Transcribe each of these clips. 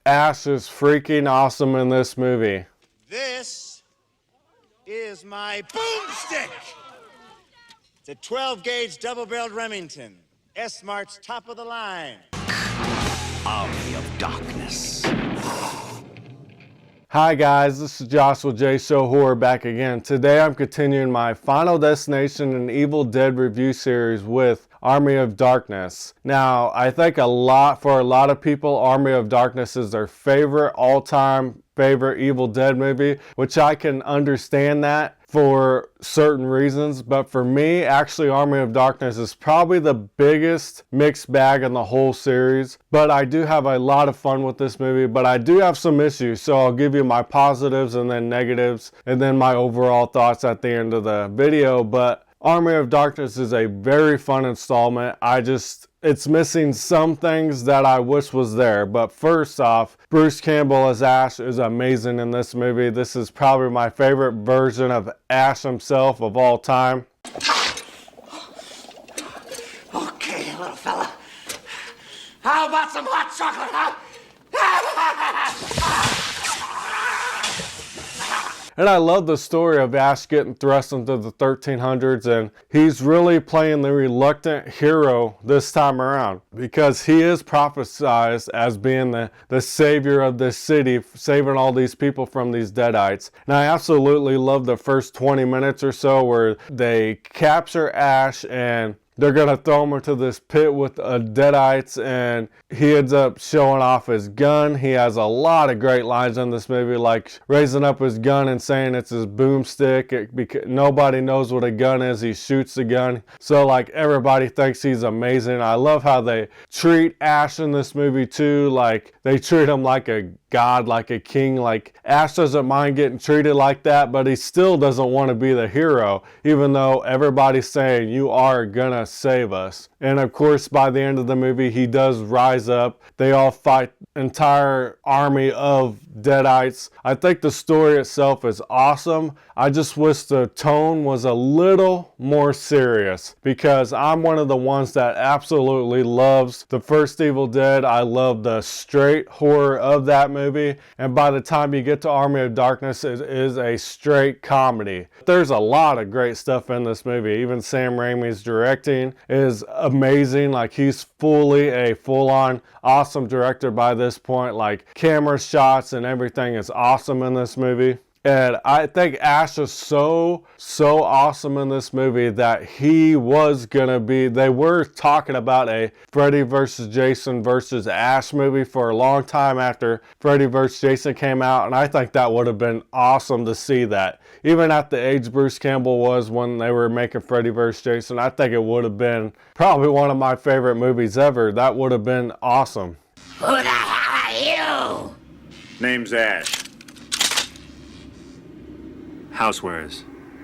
Ash is freaking awesome in this movie. This is my boomstick. It's a 12-gauge double-barreled Remington. S-Mart's top of the line. Army of Darkness. Hi guys, this is Joshua J. Show Horror back again. Today I'm continuing my Final Destination and Evil Dead review series with Army of Darkness. Now, I think for a lot of people, Army of Darkness is their favorite all-time favorite Evil Dead movie, which I can understand that for certain reasons, but for me, actually Army of Darkness is probably the biggest mixed bag in the whole series. But I do have a lot of fun with this movie, but I do have some issues, so I'll give you my positives and then negatives and then my overall thoughts at the end of the video. But Army of Darkness is a very fun installment. It's missing some things that I wish was there. But first off, Bruce Campbell as Ash is amazing in this movie. This is probably my favorite version of Ash himself of all time. Okay, little fella. How about some hot chocolate, huh? And I love the story of Ash getting thrust into the 1300s, and he's really playing the reluctant hero this time around because he is prophesized as being the savior of this city, saving all these people from these Deadites. And I absolutely love the first 20 minutes or so where they capture Ash and they're going to throw him into this pit with Deadites, and he ends up showing off his gun. He has a lot of great lines in this movie, like raising up his gun and saying it's his boomstick. Nobody knows what a gun is. He shoots the gun. So, like, everybody thinks he's amazing. I love how they treat Ash in this movie, too. Like, they treat him like a god, like a king. Like, Ash doesn't mind getting treated like that, but he still doesn't want to be the hero, even though everybody's saying, you are gonna save us. And of course, by the end of the movie, he does rise up. They all fight entire army of Deadites. I think the story itself is awesome. I just wish the tone was a little more serious because I'm one of the ones that absolutely loves the first Evil Dead. I love the straight horror of that movie. And by the time you get to Army of Darkness, it is a straight comedy. There's a lot of great stuff in this movie. Even Sam Raimi's directing is amazing. Like, he's fully a full-on awesome director by this point. Like, camera shots and everything is awesome in this movie. And I think Ash is so awesome in this movie that they were talking about a Freddy vs. Jason vs. Ash movie for a long time after Freddy vs. Jason came out. And I think that would have been awesome to see that. Even at the age Bruce Campbell was when they were making Freddy vs. Jason, I think it would have been probably one of my favorite movies ever. That would have been awesome. Who the hell are you? Name's Ash. Housewares.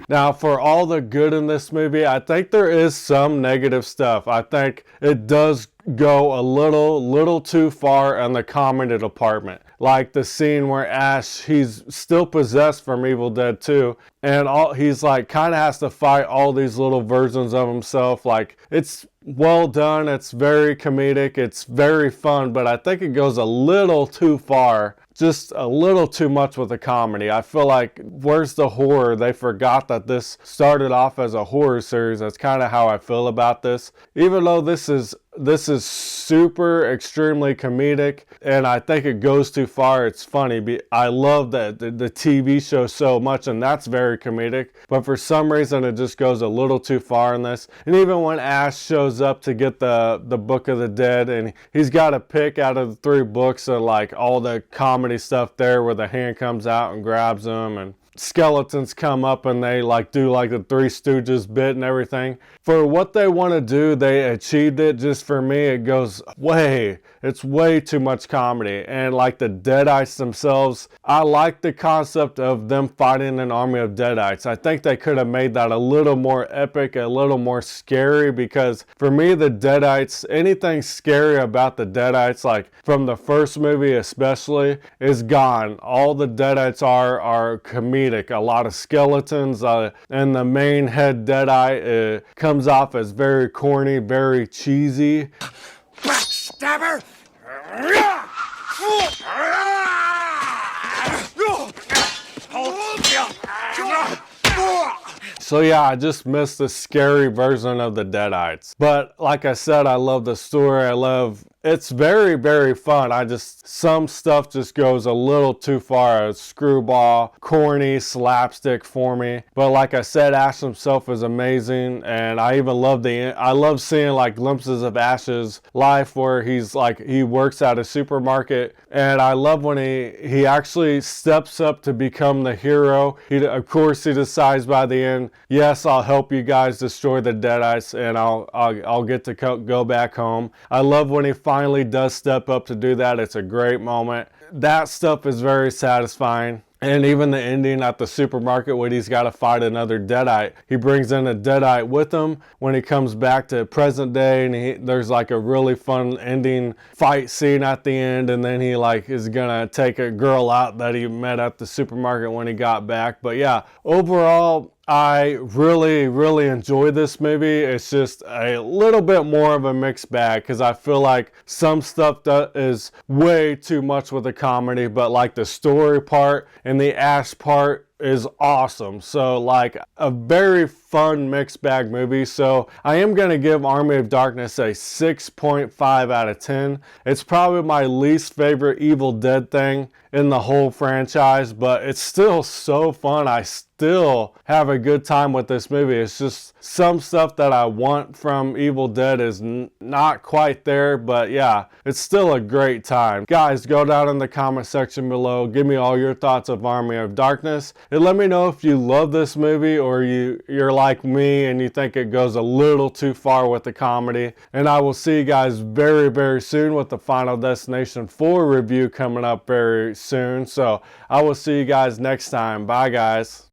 Now, for all the good in this movie, I think there is some negative stuff. I think it does go a little too far in the comedy department. Like the scene where Ash, he's still possessed from Evil Dead 2, and he's like kind of has to fight all these little versions of himself. Like, it's well done, it's very comedic, it's very fun, but I think it goes a little too far. Just a little too much with the comedy. I feel like, where's the horror? They forgot that this started off as a horror series. That's kind of how I feel about this. Even though this is super extremely comedic, and I think it goes too far. It's funny. I love the TV show so much, and that's very comedic. But for some reason, it just goes a little too far in this. And even when Ash shows up to get the Book of the Dead, and he's got to pick out of the 3 books of like all the comedy stuff there, where the hand comes out and grabs him, and skeletons come up and they like do like the Three Stooges bit and everything. For what they want to do, they achieved it. Just for me, it's way too much comedy. And like the Deadites themselves, I like the concept of them fighting an army of Deadites. I think they could have made that a little more epic, a little more scary, because for me, the Deadites, anything scary about the Deadites, like from the first movie especially, is gone. All the Deadites are comedic. A lot of skeletons, and the main head Deadite comes off as very corny, very cheesy. Backstabber! So yeah, I just missed the scary version of the Deadites. But like I said, I love the story. It's very, very fun. Some stuff just goes a little too far. It's screwball, corny, slapstick for me. But like I said, Ash himself is amazing. And I even love seeing like glimpses of Ash's life where he works at a supermarket. And I love when he actually steps up to become the hero. Of course, he decides by the end, yes, I'll help you guys destroy the Deadites and I'll get to go back home. I love when he finally does step up to do that. It's a great moment. That stuff is very satisfying. And even the ending at the supermarket when he's got to fight another Deadite. He brings in a Deadite with him when he comes back to present day, and there's like a really fun ending fight scene at the end, and then he is gonna take a girl out that he met at the supermarket when he got back. But yeah, overall, I really, really enjoy this movie. It's just a little bit more of a mixed bag because I feel like some stuff that is way too much with the comedy, but like the story part and the Ash part is awesome. So like a very fun mixed bag movie. So I am going to give Army of Darkness a 6.5 out of 10. It's probably my least favorite Evil Dead thing in the whole franchise, but it's still so fun. I still have a good time with this movie. It's just some stuff that I want from Evil Dead is not quite there, but yeah, it's still a great time. Guys, go down in the comment section below. Give me all your thoughts of Army of Darkness. And let me know if you love this movie or you're like me and you think it goes a little too far with the comedy. And I will see you guys very, very soon with the Final Destination 4 review coming up very soon. So I will see you guys next time. Bye, guys.